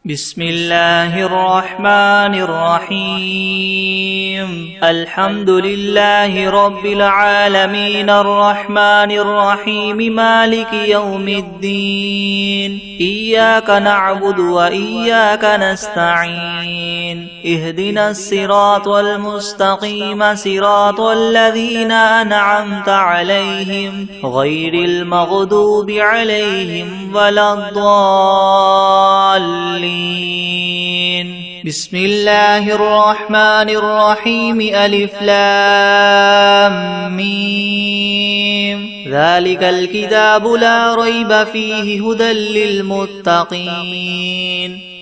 بسم الله الرحمن الرحيم الحمد لله رب العالمين الرحمن الرحيم مالك يوم الدين إياك نعبد وإياك نستعين اهدنا الصراط المستقيم صراط الذين أنعمت عليهم غير المغضوب عليهم ولا الضالين. بسم الله الرحمن الرحيم ألف لام ميم ذلك الكتاب لا ريب فيه هدى للمتقين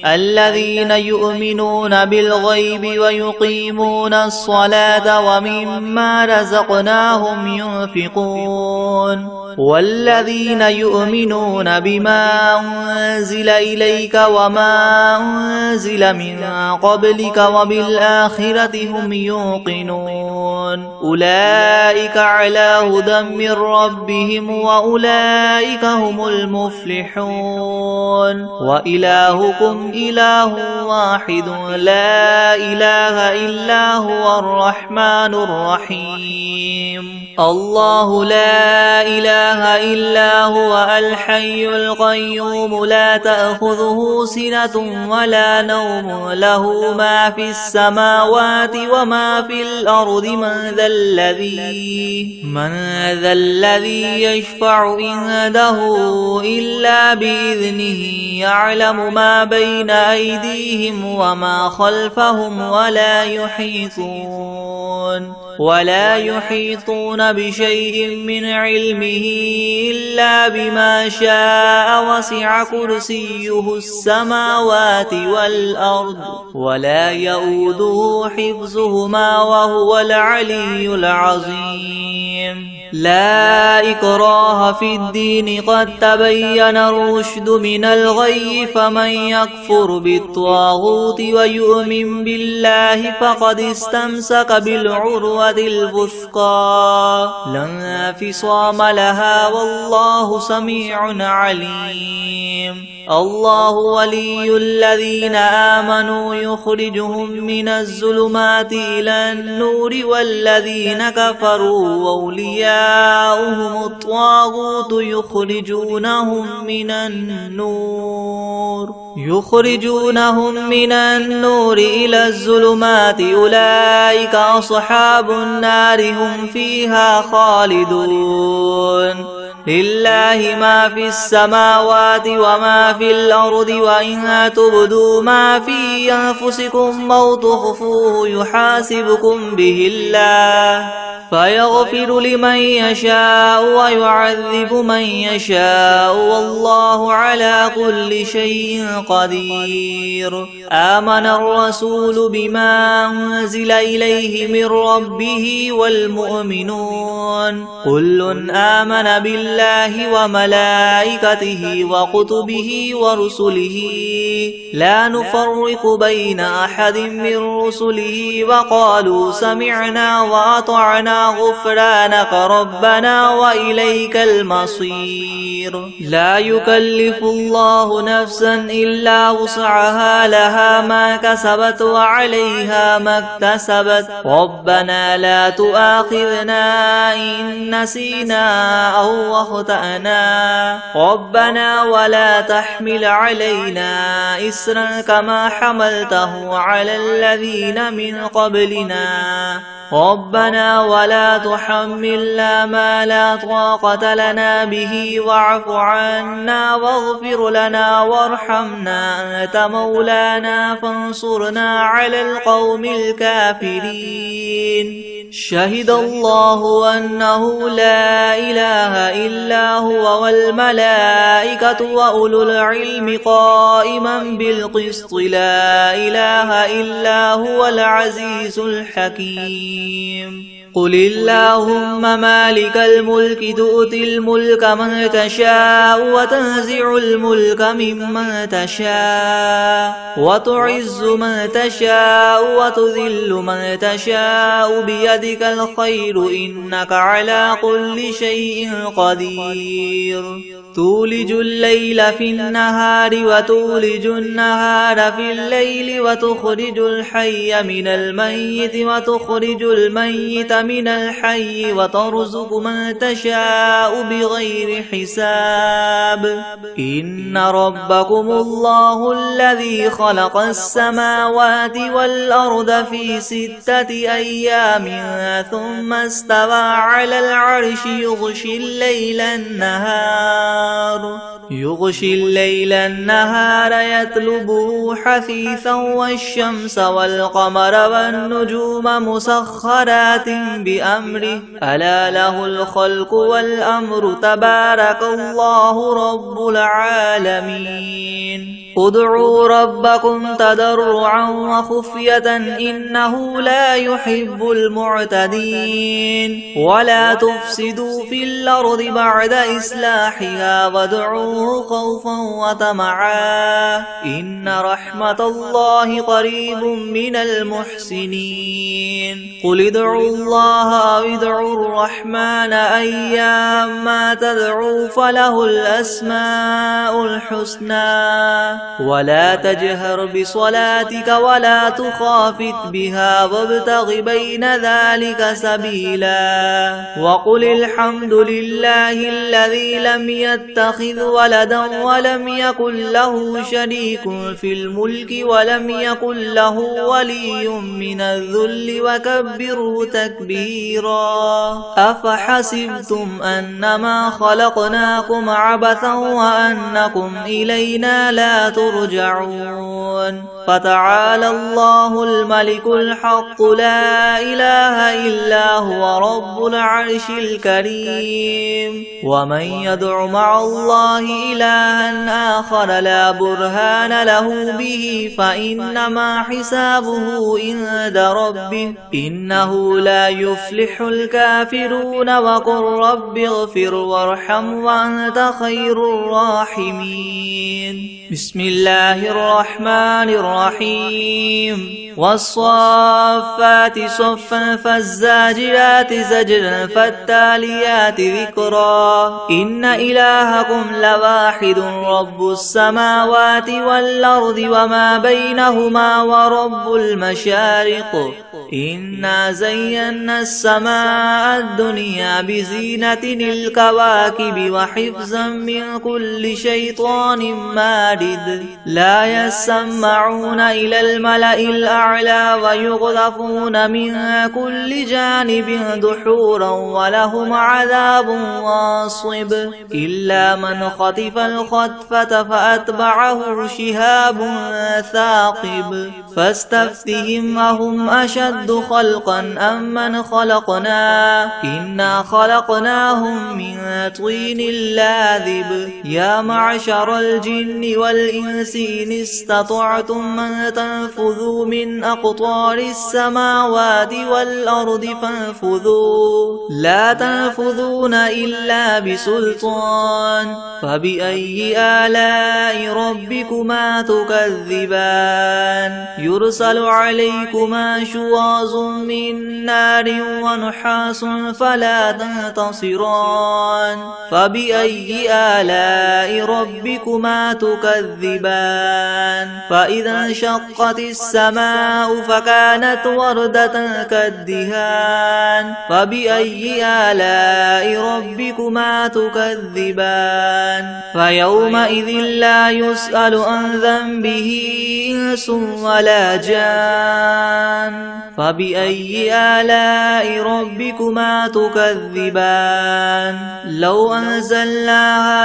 الذين يؤمنون بالغيب ويقيمون الصلاة ومما رزقناهم ينفقون والذين يؤمنون بما أنزل إليك وما أنزل من قبلك وبالآخرة هم يوقنون أولئك على هدى من ربهم وأولئك هم المفلحون وإلهكم إله واحد لا إله إلا هو الرحمن الرحيم الله لا إله إلا هو الحي القيوم لا تأخذه سنة ولا نوم له ما في السماوات وما في الأرض من ذا الذي يشفع عنده إلا بإذنه يعلم ما بين أيديهم وما خلفهم ولا يحيطون بشيء من علمه إلا بما شاء وسع كرسيه السماوات والأرض ولا يؤوده حفظهما وهو العلي العظيم لا إكراه في الدين قد تبين الرشد من الغي فمن يكفر بالطاغوت ويؤمن بالله فقد استمسك بالعروة الوثقى لا انفصام لها والله سميع عليم الله ولي الذين آمنوا يخرجهم من الظلمات إلى النور والذين كفروا أولياؤهم الطاغوت يخرجونهم من النور إلى الظلمات أولئك أصحاب النار هم فيها خالدون لله ما في السماوات وما في الأرض وإن تبدوا ما في أنفسكم أو تخفوه يحاسبكم به الله فيغفر لمن يشاء ويعذب من يشاء والله على كل شيء قدير آمن الرسول بما أنزل إليه من ربه والمؤمنون كل آمن بالله وملائكته وكتبه ورسله لا نفرق بين أحد من رسله وقالوا سمعنا وأطعنا غفرانك ربنا وإليك المصير لا يكلف الله نفسا إلا وسعها لها ما كسبت وعليها ما اكتسبت ربنا لا تؤاخذنا إن نسينا أو أخطأنا ربنا ولا تحمل علينا إسرا كما حملته على الذين من قبلنا ربنا ولا تحملنا ما لا طاقة لنا به واعف عنا واغفر لنا وارحمنا أنت مولانا فانصرنا على القوم الكافرين شهد الله أنه لا إله إلا هو والملائكة وأولو العلم قائما بالقسط لا إله إلا هو العزيز الحكيم قل اللهم مالك الملك تؤتي الملك من تشاء وتنزع الملك ممن تشاء وتعز من تشاء وتذل من تشاء بيدك الخير إنك على كل شيء قدير تولج الليل في النهار وتولج النهار في الليل وتخرج الحي من الميت وتخرج الميت من الحي وترزق من تشاء بغير حساب إن ربكم الله الذي خلق السماوات والأرض في 6 أيام ثم استوى على العرش يغشي الليل النهار يطلبه حثيثا والشمس والقمر والنجوم مسخرات بأمره ألا له الخلق والأمر تبارك الله رب العالمين ادعوا ربكم تضرعا وخفية إنه لا يحب المعتدين ولا تفسدوا في الأرض بعد إصلاحها وادعوه خوفا وطمعا إن رحمة الله قريب من المحسنين قل ادعوا الله أو ادعوا الرحمن أيما تدعوا فله الأسماء الحسنى ولا تجهر بصلاتك ولا تخافت بها وابتغ بين ذلك سبيلا وقل الحمد لله الذي لم يتخذ ولدا ولم يكن له شريك في الملك ولم يكن له ولي من الذل وكبره تكبيرا أفحسبتم أنما خلقناكم عبثا وأنكم إلينا لا ترجعون فتعالى الله الملك الحق لا إله إلا هو رب العرش الكريم ومن يدع مع الله إلها آخر لا برهان له به فإنما حسابه عند ربه إنه لا يفلح الكافرون وقل رب اغفر وارحم وأنت خير الراحمين بسم الله الرحمن الرحيم والصافات صفا فالزاجرات زجرا فالتاليات ذكرا إن إلهكم لواحد رب السماوات والأرض وما بينهما ورب المشارق إنا زينا السماء الدنيا بزينة الكواكب وحفظا من كل شيطان مارد لا يسمعون إلى الملأ الأعلى ويغذفون من كل جانب دحورا ولهم عذاب واصب إلا من خطف الخطفة فأتبعه شهاب ثاقب فاستفتهم أهم أشد خلقا أم من خلقنا إنا خلقناهم من طين لاذب يا معشر الجن والإنس إن استطعتم من تنفذوا من أقطار السماوات والأرض فانفذوا لا تنفذون إلا بسلطان فبأي آلاء ربكما تكذبان يرسل عليكما شواظ من نار ونحاس فلا تنتصران فبأي آلاء ربكما تكذبان فإذا انشقت السماء فكانت وردة كالدهان فبأي آلاء ربكما تكذبان فيومئذ لا يسأل عن ذنبه إنس ولا جان فبأي آلاء ربكما تكذبان لو أنزلنا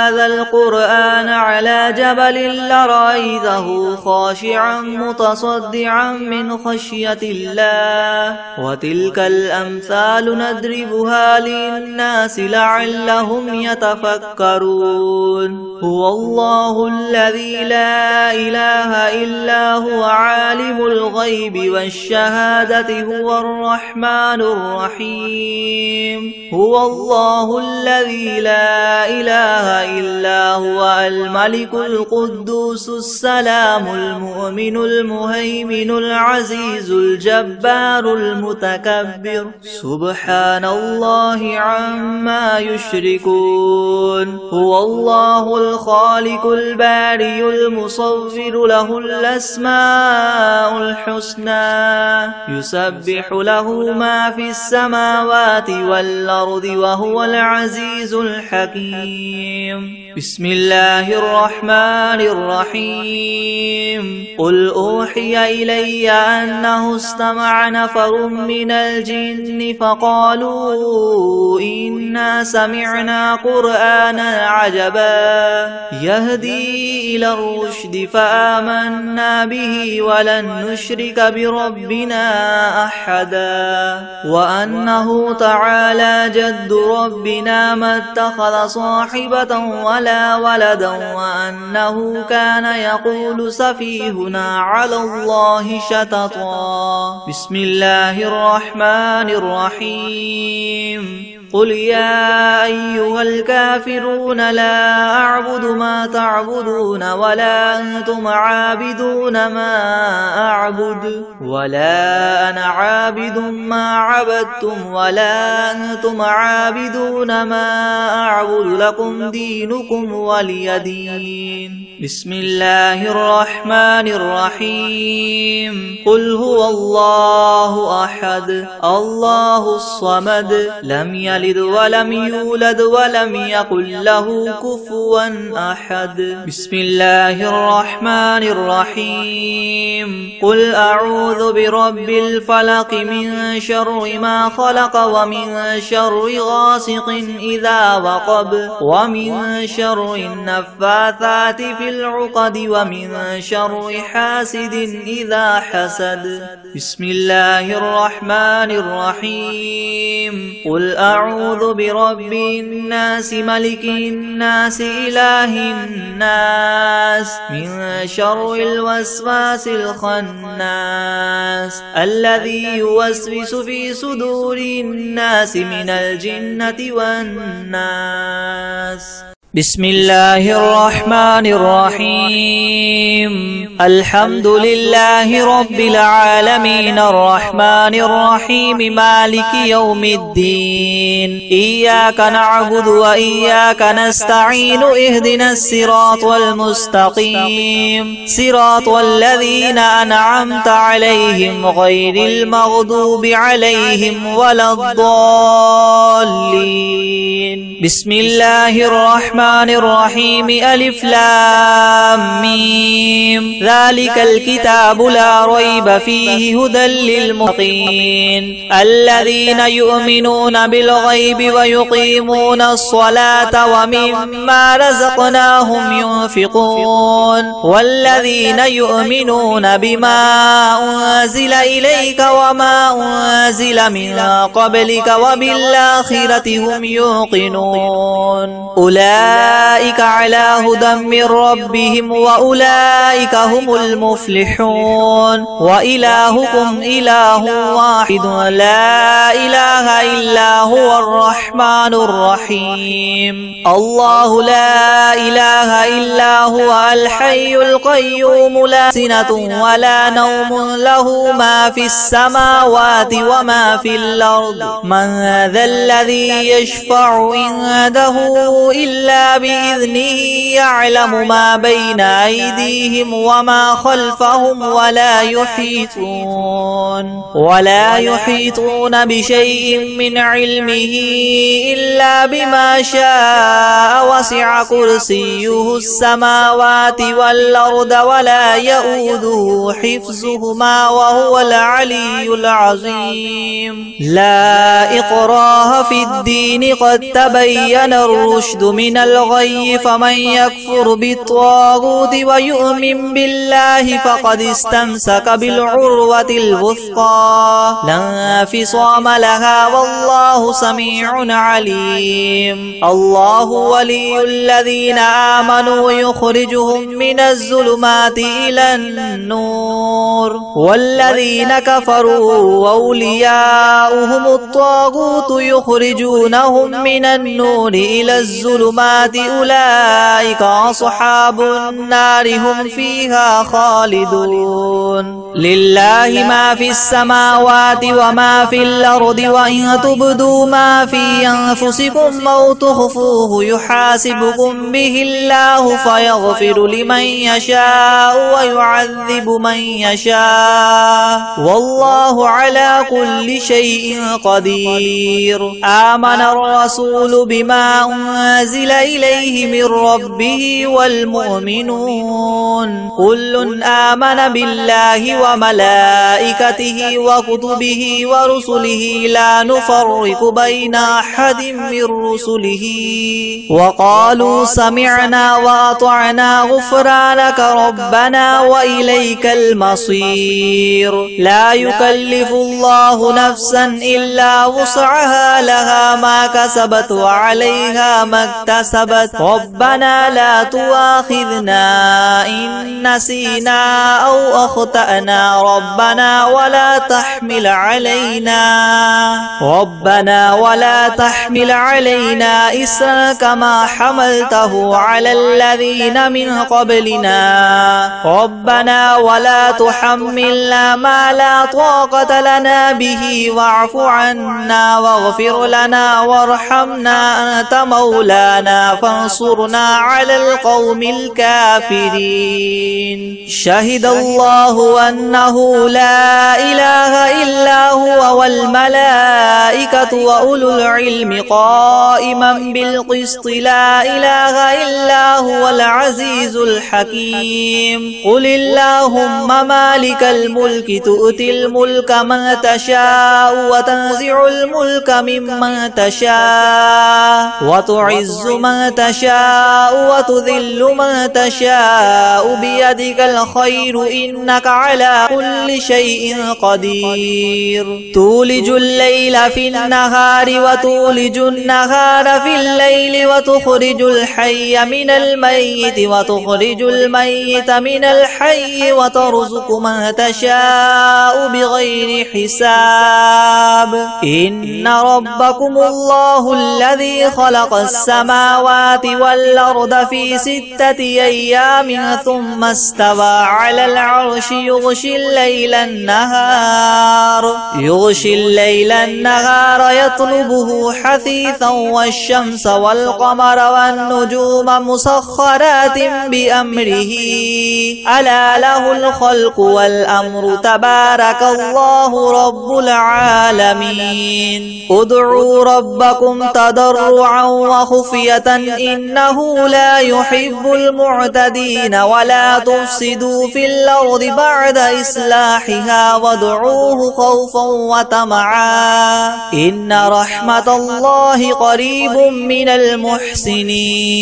هذا القرآن على جبل لرأيته خاشعا متصدعا من خشية الله وتلك الأمثال نضربها للناس لعلهم يتفكرون هو الله الذي لا إله إلا إلا هو عالم الغيب والشهادة هو الرحمن الرحيم هو الله الذي لا إله إلا هو الملك القدوس السلام المؤمن المهيمن العزيز الجبار المتكبر سبحان الله عما يشركون هو الله الخالق البارئ المصور له الأسماء الحسنى يسبح له ما في السماوات والأرض وهو العزيز الحكيم بسم الله الرحمن الرحيم قل أوحي إلي أنه استمع نفر من الجن فقالوا إنا سمعنا قرآنا عجبا يهدي إلى الرشد فآمنا به ولن نشرك بربنا أحدا وأنه تعالى جد ربنا ما اتخذ صاحبة ولا ولدا وأنه كان يقول سفيهنا على الله شططا بسم الله الرحمن الرحيم قل يا أيها الكافرون لا أعبد ما تعبدون ولا أنتم عابدون ما أعبد ولا أنا عابد ما عبدتم ولا أنتم عابدون ما أعبد لكم دينكم ولي دين بسم الله الرحمن الرحيم قل هو الله أحد الله الصمد لم يلد ولم يولد ولم يكن له كفوا أحد بسم الله الرحمن الرحيم قل أعوذ برب الفلق من شر ما خلق ومن شر غاسق إذا وقب ومن شر النفاثات في العقد ومن شر حاسد إذا حسد بسم الله الرحمن الرحيم قل أعوذ برب الناس ملك الناس إله الناس من شر الوسواس الخناس الذي يوسوس في صدور الناس من الجنة والناس بسم الله الرحمن الرحيم الحمد لله رب العالمين الرحمن الرحيم مالك يوم الدين إياك نعبد وإياك نستعين اهدنا الصراط المستقيم صراط الذين أنعمت عليهم غير المغضوب عليهم ولا الضالين بسم الله الرحمن الرحيم ألف لام ميم ذلك الكتاب لا ريب فيه هدى للمتقين الذين يؤمنون بالغيب ويقيمون الصلاة ومما رزقناهم ينفقون والذين يؤمنون بما أنزل إليك وما أنزل من قبلك وبالآخرة هم يوقنون أولئك على هدى من ربهم وأولئك هم المفلحون وإلهكم إله واحد لا إله إلا هو الرحمن الرحيم الله لا إله إلا هو الحي القيوم لا سنة ولا نوم له ما في السماوات وما في الأرض من ذا الذي يشفع عنده إلا بإذنه يعلم ما بين أيديهم وما خلفهم ولا يحيطون بشيء من علمه إلا بما شاء وسع كرسيه السماوات والأرض ولا يؤوده حفظهما وهو العلي العظيم لا إكراه في الدين قد تبين الرشد من الغي فمن يكفر بالطاغوت ويؤمن بالله فقد استمسك بالعروة الوثقى لا انفصام لها والله سميع عليم الله ولي الذين آمنوا يخرجهم من الظلمات إلى النور والذين كفروا أولياؤهم الطاغوت يخرجونهم من النور إلى الظلمات أولئك أصحاب النار هم فيها خالدون لله ما في السماوات وما في الأرض وإن تبدوا ما في أنفسكم أو تخفوه يحاسبكم به الله فيغفر لمن يشاء ويعذب من يشاء والله على كل شيء قدير آمن الرسول بما أنزل إليه من ربه والمؤمنون كل آمن بالله وملائكته وكتبه ورسله لا نفرق بين أحد من رسله وقالوا سمعنا وأطعنا غفرانك ربنا وإليك المصير لا يكلف الله نفسا إلا وسعها لها ما كسبت وعليها ما اكتسبت ربنا لا تؤاخذنا إن نسينا أو أخطأنا ربنا ولا تحمل علينا إسرا كما حملته على الذين من قبلنا ربنا ولا تحملنا ما لا طاقة لنا به واعف عنا واغفر لنا وارحمنا أنت مولانا فانصرنا على القوم الكافرين شهد الله أنه لا إله إلا هو والملائكة وأولو العلم قائما بالقسط لا إله إلا هو العزيز الحكيم قل اللهم مالك الملك تؤتي الملك من تشاء وتنزع الملك ممن تشاء وتعز من تشاء وتذل من تشاء بيدك الخير إنك على كل شيء قدير تولج الليل في النهار وتولج النهار في الليل وتخرج الحي من الميت وتخرج الميت من الحي وترزق من تشاء بغير حساب إن ربكم الله الذي خلق السماوات والأرض في 6 أيام ثم استوى على العرش يغشي الليل النهار يطلبه حثيثا والشمس والقمر والنجوم مسخرات بأمره ألا له الخلق والأمر تبارك الله رب العالمين ادعوا ربكم تضرعا وخفية إنه لا يحب المعتدين ولا تفسدوا في الأرض بعد إصلاحها وادعوه خوفا وطمعا إن رحمة الله قريب من المحسنين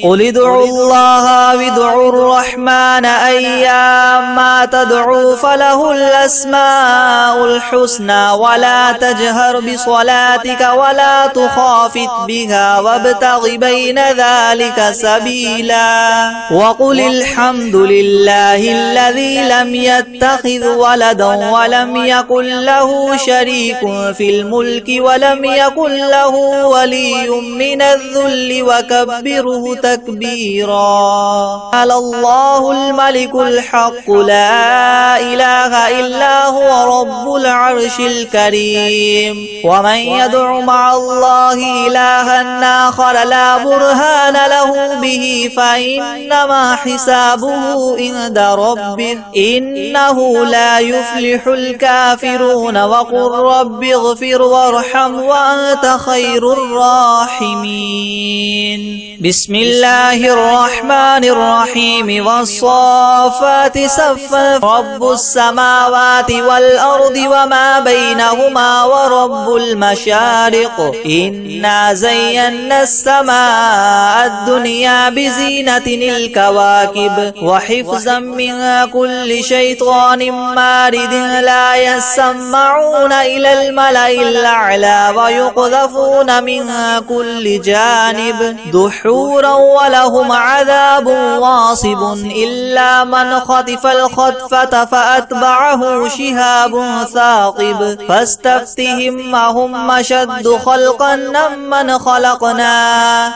قل ادعوا الله وادعوا الرحمن أيما تدعوا فله الأسماء الحسنى ولا تجهر بصلاتك ولا تخافت بها وابتغ بين ذلك سبيلا وقل الحمد لله الذي لم يتخذ ولدا ولم يكن له شريك في الملك ولم يكن له ولي من الذل وكبره تكبيرا على الله الملك الحق لا إله إلا هو رب العرش الكريم ومن يدع مع الله إلها آخر لا برهان له به فإنما حسابه عند ربه إنه لا يفلح الكافرون وقل رب اغفر وارحم وأنت خير الراحمين بسم الله الرحمن الرحيم والصافات صفا رب السماوات والأرض وما بينهما ورب المشارق إنا زينا السماء السماء الدنيا بزينة الكواكب وحفظا من كل شيطان مارد لا يسمعون إلى الملأ الأعلى ويقذفون من كل جانب دحورا ولهم عذاب واصب إلا من خطف الخطفة فأتبعه شهاب ثاقب فاستفتهم أهم أشد خلقا ممن خلقنا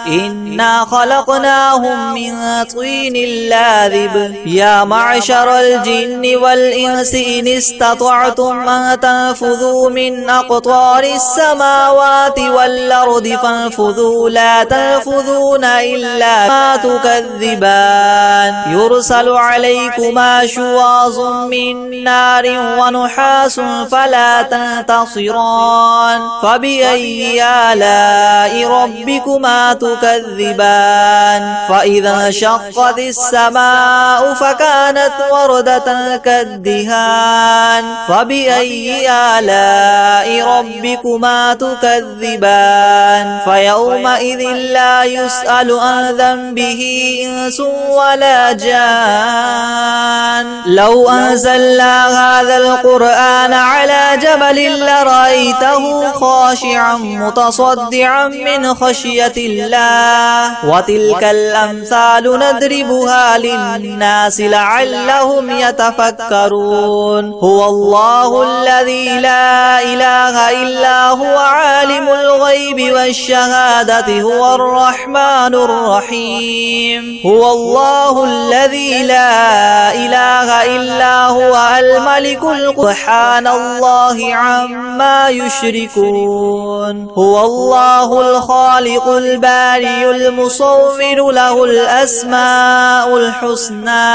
إنا خلقناهم من طين لاذب يا معشر الجن والإنس إن استطعتم أن تنفذوا من أقطار السماوات والأرض فانفذوا لا تنفذون إلا ما تكذبان يرسل عليكما شواظ من نار ونحاس فلا تنتصران فبأي آلاء ربكما تكذبان فإذا انشقت السماء فكانت وردة كالدهان فبأي آلاء ربكما تكذبان فيومئذ لا يسأل عن ذنبه إنس ولا جان لو أنزلنا هذا القرآن على جبل لرأيته خاشعا متصدعا من خشية الله وتلك الأمثال نضربها للناس لعلهم يتفكرون هو الله الذي لا إله إلا هو عالم الغيب والشهادة هو الرحمن الرحيم هو الله الذي لا إله إلا هو الملك سبحان الله عما يشركون هو الله الخالق البارئ المصور له الأسماء الحسنى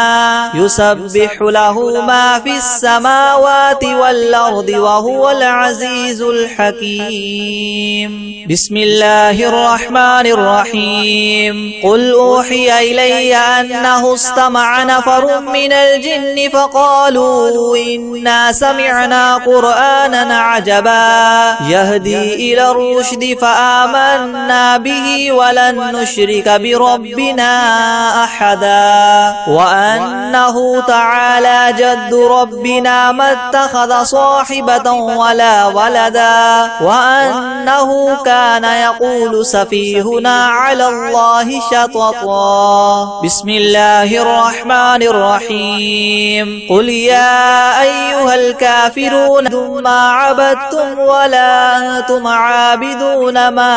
يسبح له ما في السماوات والأرض وهو العزيز الحكيم بسم الله الرحمن الرحيم قل أوحي إلي أنه استمع نفر من الجن فقالوا إنا سمعنا قرآنا عجبا يهدي إلى الرشد فآمنا به ولن نشرك بربنا أحدا وأنه تعالى جد ربنا ما اتخذ صاحبة ولا ولدا وأنه كان يقول سفيهنا على الله شططا بسم الله الرحمن الرحيم قل يا أيها الكافرون ما عبدتم ولا أنتم عابدون ما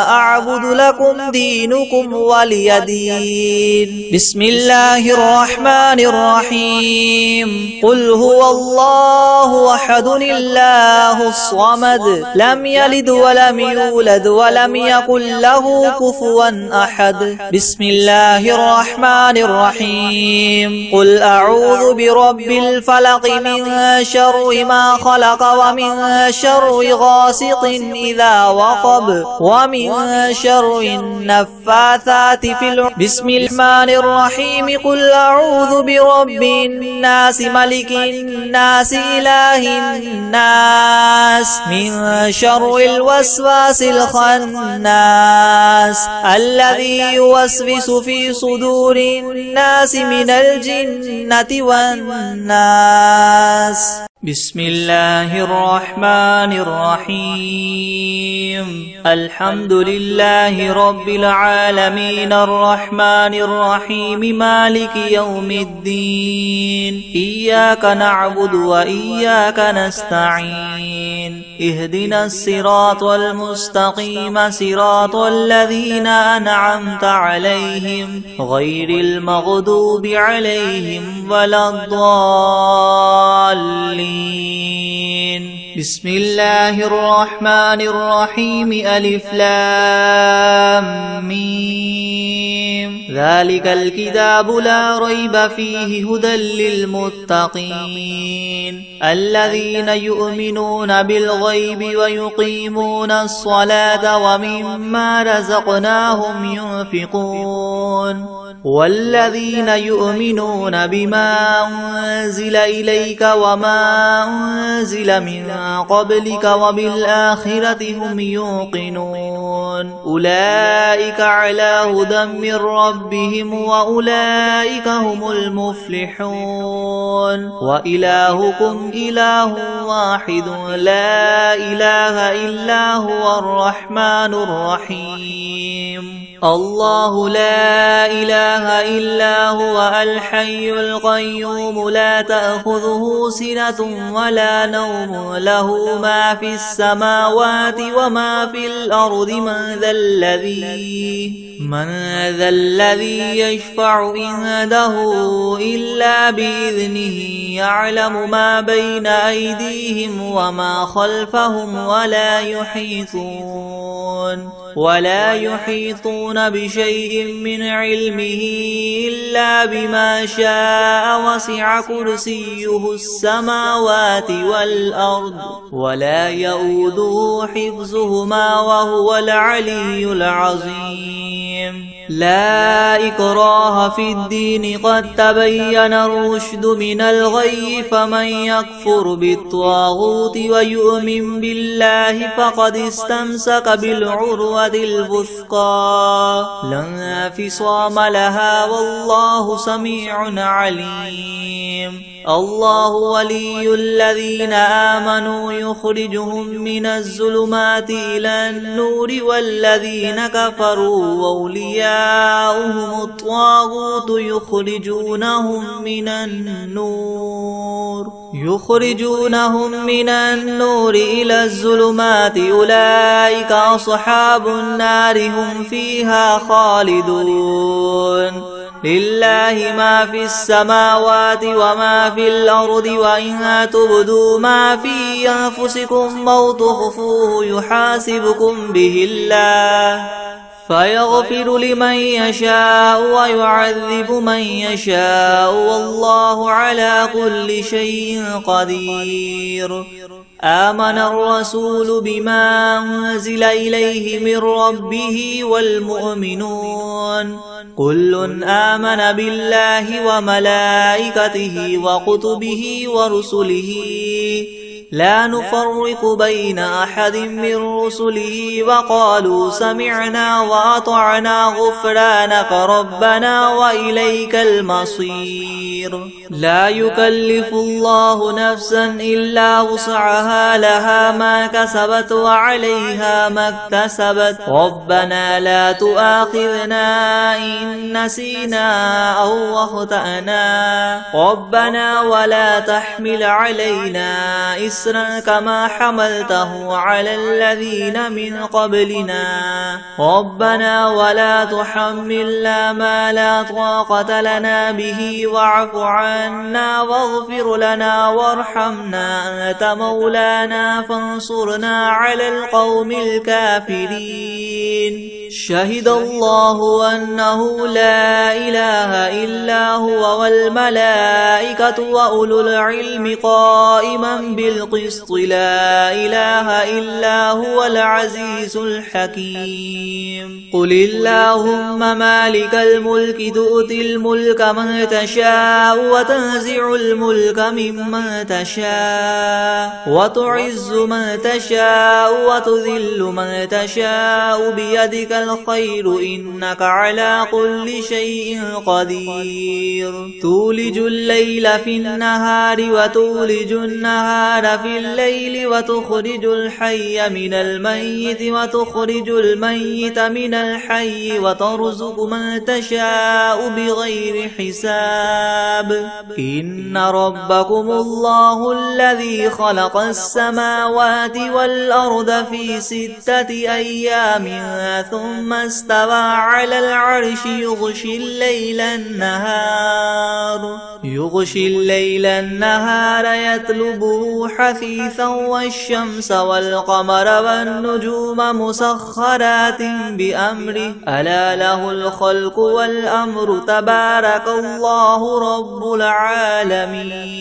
أعبد لكم دينكم ولي دين بسم الله الرحمن الرحيم قل هو الله أحد الله الصمد لم يلد ولم يولد ولم يكن له كفوا أحد بسم الله الرحمن الرحيم قل أعوذ برب الفلق من شر ما خلق ومن شر غاسق إذا وقب ومن شر النفاثات في العقد بسم الرحمن الرحيم قل أعوذ برب الناس ملك الناس إله الناس من شر الوسواس الخناس الذي يوسوس في صدور الناس من الجنة والناس بسم الله الرحمن الرحيم الحمد لله رب العالمين الرحمن الرحيم مالك يوم الدين إياك نعبد وإياك نستعين اهدنا الصراط المستقيم صراط الذين أنعمت عليهم غير المغضوب عليهم ولا الضالين بسم الله الرحمن الرحيم ألف لام ميم ذلك الكتاب لا ريب فيه هدى للمتقين الذين يؤمنون بالغيب ويقيمون الصلاة ومما رزقناهم ينفقون والذين يؤمنون بما أنزل إليك وما أنزل من قبلك وبالآخرة هم يوقنون أولئك على هدى من ربهم وأولئك هم المفلحون وإلهكم إله واحد لا إله إلا هو الرحمن الرحيم الله لا إله إلا هو الحي القيوم لا تأخذه سنة ولا نوم له ما في السماوات وما في الأرض من ذا الذي يشفع عنده إلا بإذنه يعلم ما بين أيديهم وما خلفهم ولا يحيطون بشيء من علمه إلا بما شاء وسع كرسيه السماوات والأرض ولا يؤوده حفظهما وهو العلي العظيم لا إكراه في الدين قد تبين الرشد من الغي فمن يكفر بالطاغوت ويؤمن بالله فقد استمسك بالعروة الوثقى لا انفصام لها والله سميع عليم الله ولي الذين آمنوا يخرجهم من الظلمات إلى النور والذين كفروا أولياؤهم الطاغوت يخرجونهم من النور إلى الظلمات أولئك أصحاب النار هم فيها خالدون لله ما في السماوات وما في الأرض وإن تبدوا ما في أنفسكم أو تخفوه يحاسبكم به الله فيغفر لمن يشاء ويعذب من يشاء والله على كل شيء قدير آمن الرسول بما أنزل إليه من ربه والمؤمنون كل آمن بالله وملائكته وكتبه ورسله لا نفرق بين أحد من رسله وقالوا سمعنا وأطعنا غفرانك ربنا وإليك المصير لا يكلف الله نفسا إلا وسعها لها ما كسبت وعليها ما اكتسبت ربنا لا تؤاخذنا إن نسينا أو أخطأنا ربنا ولا تحمل علينا إسرا كما حملته على الذين من قبلنا ربنا ولا تحملنا ما لا طاقة لنا به واعف عنا واغفر لنا وارحمنا أنت مولانا فانصرنا على القوم الكافرين شهد الله أنه لا إله إلا هو والملائكة وأولو العلم قائما بالقسط لا إله إلا هو العزيز الحكيم قل اللهم مالك الملك تؤتي الملك من تشاء وتنزع الملك ممن تشاء وتعز من تشاء وتذل من تشاء بيدك الخير إنك على كل شيء قدير تولج الليل في النهار وتولج النهار في الليل وتخرج الحي من الميت وتخرج الميت من الحي وترزق من تشاء بغير حساب إن ربكم الله الذي خلق السماوات والأرض في 6 أيام ثم استوى على العرش يغشي الليل النهار يطلبه حثيثا والشمس والقمر والنجوم مسخرات بأمره ألا له الخلق والأمر تبارك الله رب العالمين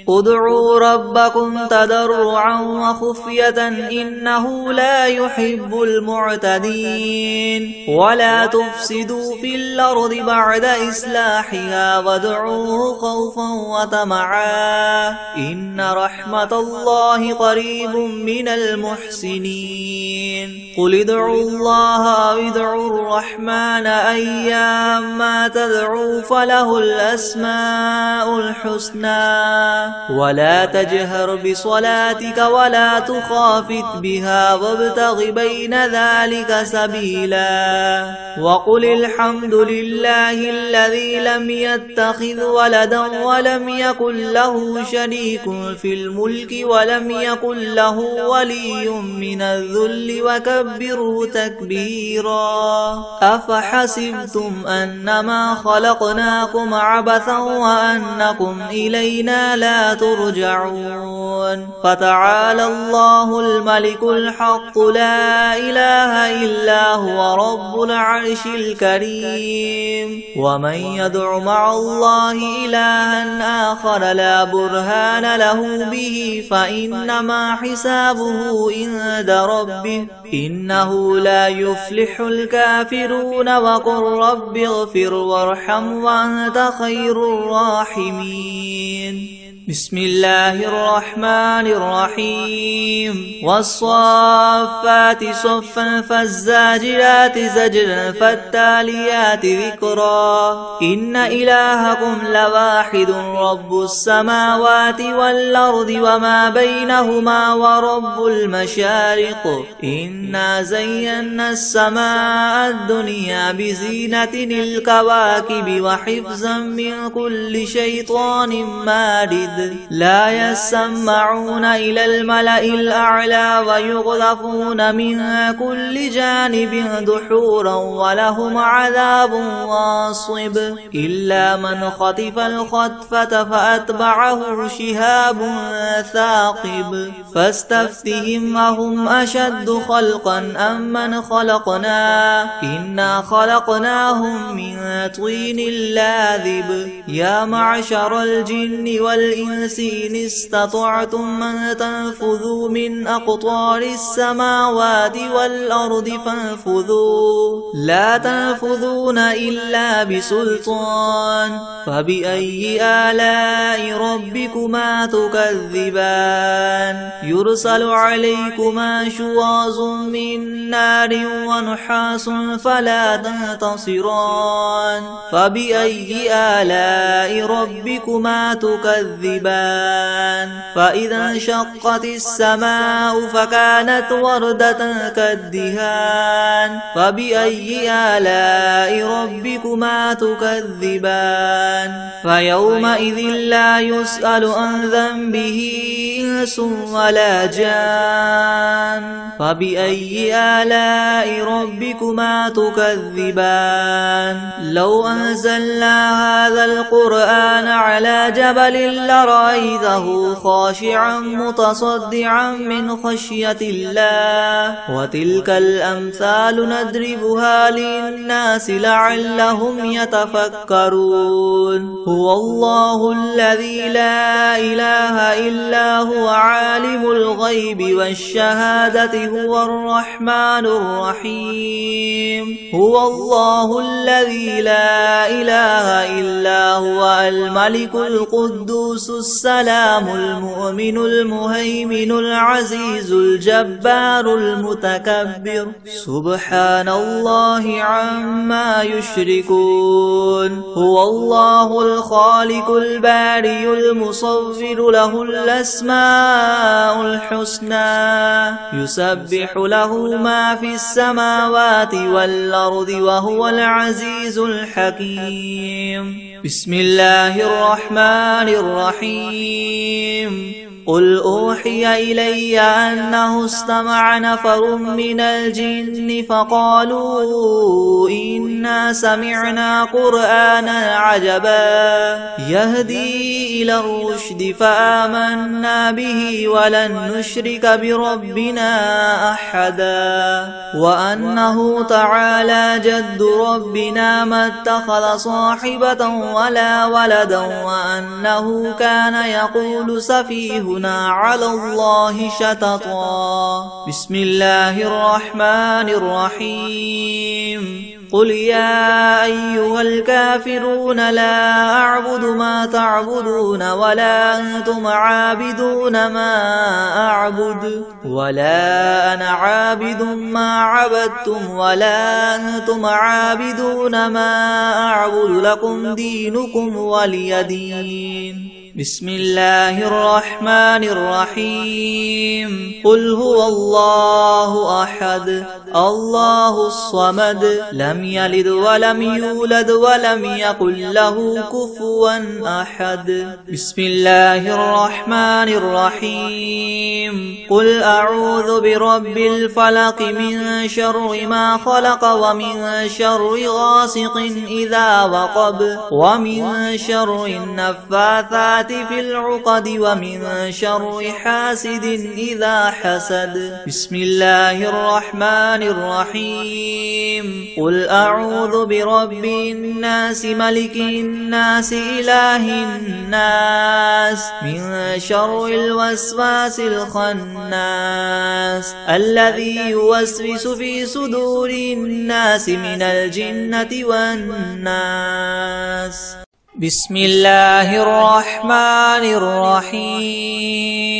ادعوا ربكم تضرعا وخفية إنه لا يحب المعتدين ولا تفسدوا في الأرض بعد إصلاحها وادعوه خوفا وطمعا إن رحمة الله قريب من المحسنين قل ادعوا الله أو ادعوا الرحمن أيما تدعوا فله الأسماء الحسنى ولا تجهر بصلاتك ولا تخافت بها وابتغ بين ذلك سبيلا وقل الحمد لله الذي لم يتخذ ولدا ولم يكن له شريك في الملك ولم يكن له ولي من الذل وكبره تكبيرا أفحسبتم أنما خلقناكم عبثا وأنكم إلينا لا ترجعون فتعالى الله الملك الحق لا إله إلا هو رب العرش الكريم ومن يدع مع الله إلها آخر لا برهان له به فإنما حسابه عند ربه إنه لا يفلح الكافرون وقل رب اغفر وارحم وأنت خير الراحمين بسم الله الرحمن الرحيم والصافات صفا فالزاجرات زجرا فالتاليات ذكرا إن إلهكم لواحد رب السماوات والأرض وما بينهما ورب المشارق إنا زينا السماء الدنيا بزينة الكواكب وحفظا من كل شيطان مارد لا يسمعون إلى الملأ الأعلى ويقذفون من كل جانب دحورا ولهم عذاب واصب إلا من خطف الخطفة فأتبعه شهاب ثاقب فاستفتهم أهم أشد خلقا أم من خلقنا إنا خلقناهم من طين لاذب يا معشر الجن والإنس إن استطعتم أن تنفذوا من أقطار السماوات والأرض فانفذوا لا تنفذون إلا بسلطان فبأي آلاء ربكما تكذبان يرسل عليكما شواظ من نار ونحاس فلا تنتصران فبأي آلاء ربكما تكذبان فإذا انشقت السماء فكانت وردة كالدهان فبأي آلاء ربكما تكذبان فيومئذ لا يسأل عن ذنبه إنس ولا جان فبأي آلاء ربكما تكذبان لو أنزلنا هذا القرآن على جبل لرأيته خاشعا متصدعا من خشية الله وتلك الأمثال نضربها للناس لعلهم يتفكرون هو الله الذي لا إله إلا هو عالم الغيب والشهادة هو الرحمن الرحيم هو الله الذي لا إله إلا هو الملك القدوس السلام المؤمن المهيمن العزيز الجبار المتكبر سبحان الله عما يشركون هو الله الخالق البارئ المصور له الأسماء الحسنى يسبح له ما في السماوات والأرض وهو العزيز الحكيم بسم الله الرحمن الرحيم قل أوحي إلي أنه استمع نفر من الجن فقالوا إنا سمعنا قرآنا عجبا يهدي إلى الرشد فآمنا به ولن نشرك بربنا أحدا وأنه تعالى جد ربنا ما اتخذ صاحبة ولا ولدا وأنه كان يقول سفيهنا على الله شططا بسم الله الرحمن الرحيم قل يا أيها الكافرون لا أعبد ما تعبدون ولا أنتم عابدون ما أعبد ولا أنا عابد ما عبدتم ولا أنتم عابدون ما أعبد لكم دينكم ولي دين بسم الله الرحمن الرحيم قل هو الله أحد الله الصمد لم يلد ولم يولد ولم يكن له كفوا أحد بسم الله الرحمن الرحيم قل أعوذ برب الفلق من شر ما خلق ومن شر غاسق إذا وقب ومن شر النفاثات في العقد ومن شر حاسد إذا حسد بسم الله الرحمن الرحيم قل أعوذ برب الناس ملك الناس إله الناس من شر الوسواس الخناس الذي يوسوس في صدور الناس من الجنة والناس بسم الله الرحمن الرحيم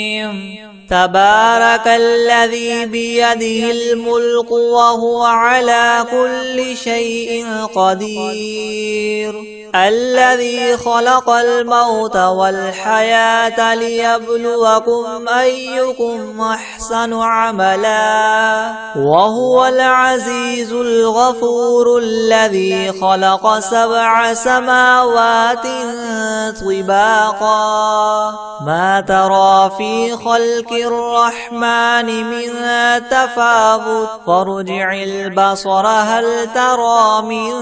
تبارك الذي بيده الملك وهو على كل شيء قدير الذي خلق الموت والحياة ليبلوكم أيكم أحسن عملا وهو العزيز الغفور الذي خلق 7 سماوات طباقا ما ترى في خلق الرحمن من تفاوت فارجع البصر هل ترى من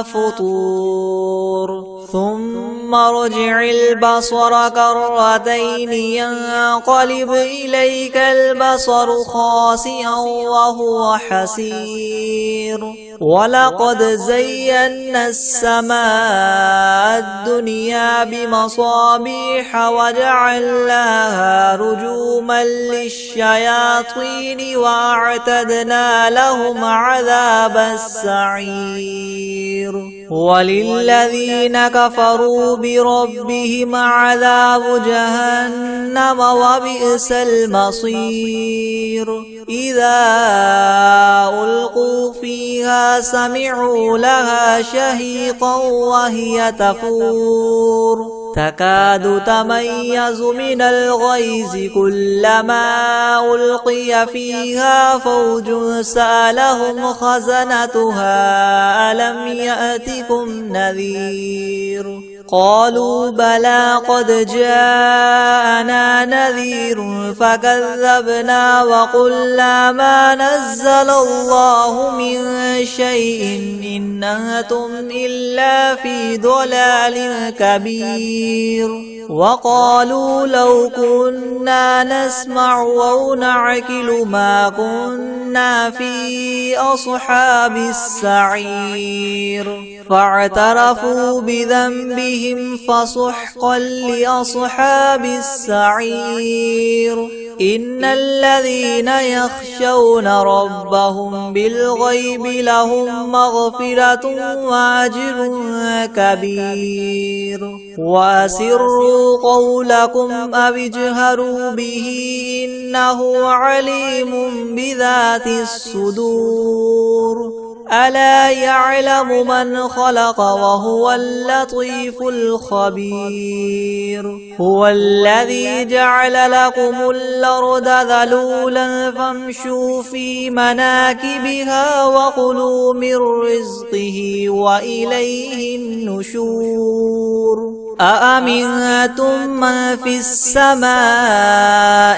فطور ثم ارجع البصر كرتين ينقلب إليك البصر خاسئا وهو حسير ولقد زينا السماء الدنيا بمصابيح وجعلناها رجوما للشياطين وأعتدنا لهم عذاب السعير وللذين كفروا بربهم عذاب جهنم وبئس المصير إذا ألقوا فيها سمعوا لها شهيقا وهي تفور تكاد تميز من الغيظ كلما ألقي فيها فوج سألهم خزنتها ألم يأتكم نذير قالوا بلى قد جاءنا نذير فكذبنا وقلنا ما نزل الله من شيء إن أنتم إلا في ضلال كبير وقالوا لو كنا نسمع أو نعقل ما كنا في أصحاب السعير فاعترفوا بذنبهم فسحقا لأصحاب السعير إن الذين يخشون ربهم بالغيب لهم مغفرة وأجر كبير وأسروا قولكم أو اجهروا به إنه عليم بذات الصدور ألا يعلم من خلق وهو اللطيف الخبير هو الذي جعل لكم الأرض ذلولا فامشوا في مناكبها وكلوا من رزقه وإليه النشور أأمنتم من في السماء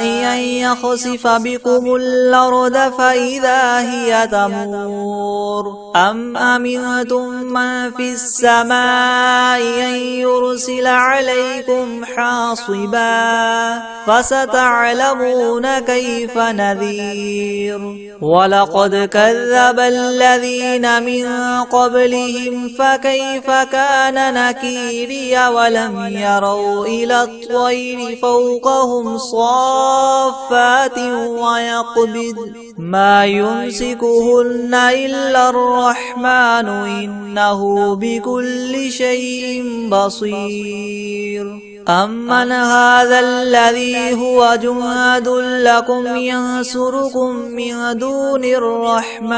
أن يخسف بكم الأرض فإذا هي تمور أم أمنتم من في السماء أن يرسل عليكم حاصبا فستعلمون كيف نذير ولقد كذب الذين من قبلهم فكيف كان نكيري ولم يروا إلى الطير فوقهم صافات ويقبض ما يمسكهن إلا الرحمن إنه بكل شيء بصير أمن هذا الذي هو جند لكم ينصركم من دون الرحمن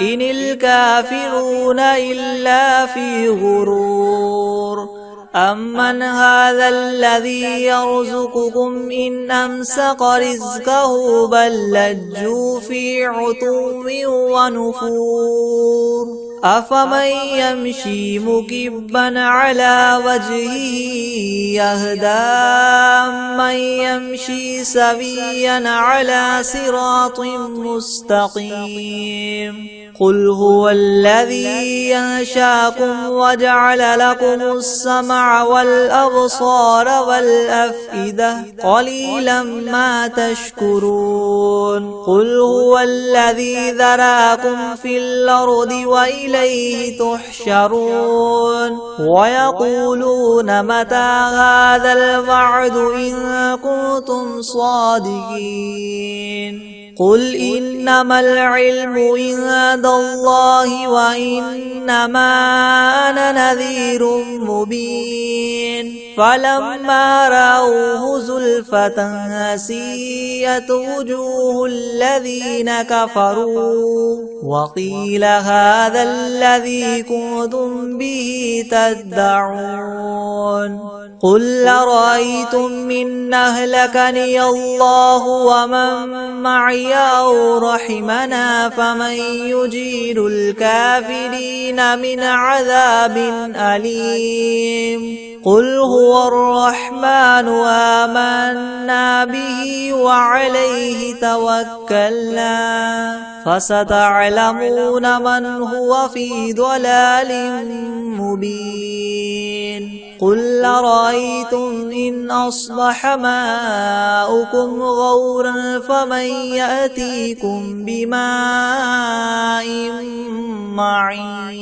إن الكافرون إلا في غرور أمن هذا الذي يرزقكم إن أمسك رزقه بل لجوا في عتو ونفور أفمن يمشي مكبا على وجهه يهدى من يمشي سويا على صراط مستقيم قل هو الذي ينشاكم وجعل لكم السمع والأبصار والأفئدة قليلا ما تشكرون قل هو الذي ذراكم في الأرض وإليه تحشرون ويقولون متى هذا الوعد إن كنتم صادقين قل إنما العلم عند الله وإنما أنا نذير مبين فلما رأوه زلفة سيئت وجوه الذين كفروا وقيل هذا الذي كنتم به تدعون قل أرأيتم إن أهلكني الله ومن معي أو رحمنا فمن يجير الكافرين من عذاب أليم قل هو الرحمن آمنا به وعليه توكلنا فستعلمون من هو في ضلال مبين قل أرأيتم إن أصبح ماؤكم غورا فمن يأتيكم بماء معين